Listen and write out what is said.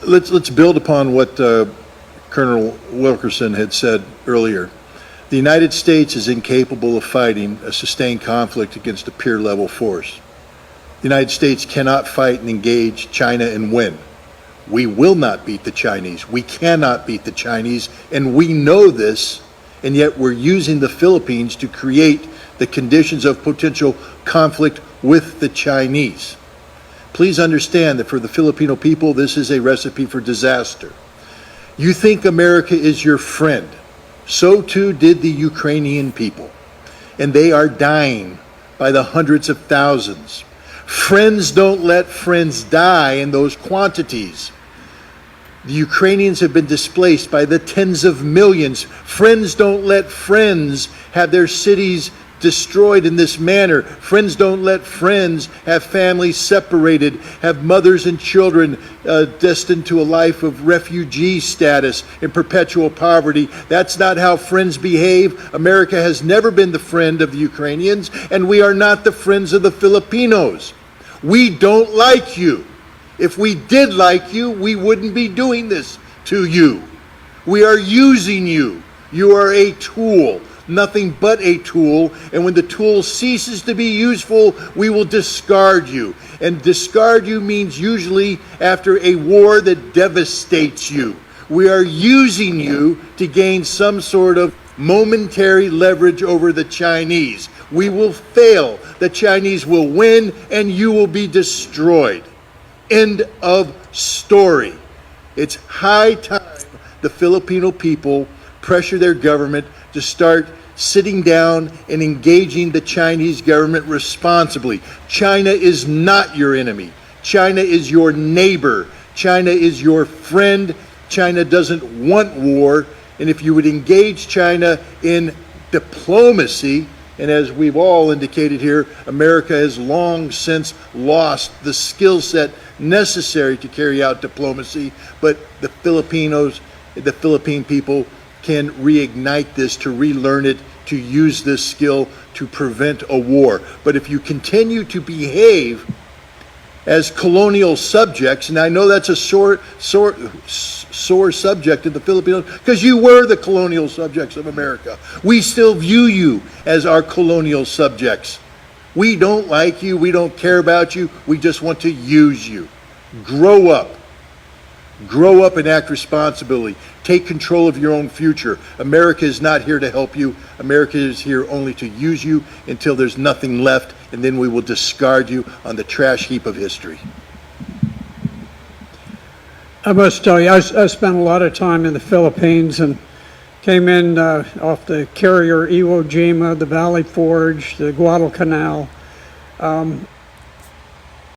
Let's build upon what Colonel Wilkerson had said earlier. The United States is incapable of fighting a sustained conflict against a peer-level force. The United States cannot fight and engage China and win. We will not beat the Chinese. We cannot beat the Chinese, and we know this, and yet we're using the Philippines to create the conditions of potential conflict with the Chinese. Please understand that for the Filipino people, this is a recipe for disaster. You think America is your friend. So too did the Ukrainian people, and they are dying by the hundreds of thousands. Friends don't let friends die in those quantities. The Ukrainians have been displaced by the tens of millions. Friends don't let friends have their cities destroyed in this manner. Friends don't let friends have families separated, have mothers and children destined to a life of refugee status in perpetual poverty. That's not how friends behave. America has never been the friend of the Ukrainians, and we are not the friends of the Filipinos. We don't like you. If we did like you, we wouldn't be doing this to you. We are using you. You are a tool. Nothing but a tool, and when the tool ceases to be useful, we will discard you. And discard you means usually after a war that devastates you. We are using you to gain some sort of momentary leverage over the Chinese. We will fail. The Chinese will win, and you will be destroyed. End of story. It's high time the Filipino people pressure their government to start sitting down and engaging the Chinese government responsibly. China is not your enemy. China is your neighbor. China is your friend. China doesn't want war. And if you would engage China in diplomacy, and as we've all indicated here, America has long since lost the skill set necessary to carry out diplomacy, but the Philippine people can reignite this, to relearn it, to use this skill to prevent a war. But if you continue to behave as colonial subjects, and I know that's a sore subject in the Filipinos, because you were the colonial subjects of America. We still view you as our colonial subjects. We don't like you, we don't care about you, we just want to use you. Grow up. Grow up and act responsibly. Take control of your own future. America is not here to help you. America is here only to use you until there's nothing left, and then we will discard you on the trash heap of history. I must tell you, I spent a lot of time in the Philippines and came in off the carrier Iwo Jima, the Valley Forge, the Guadalcanal.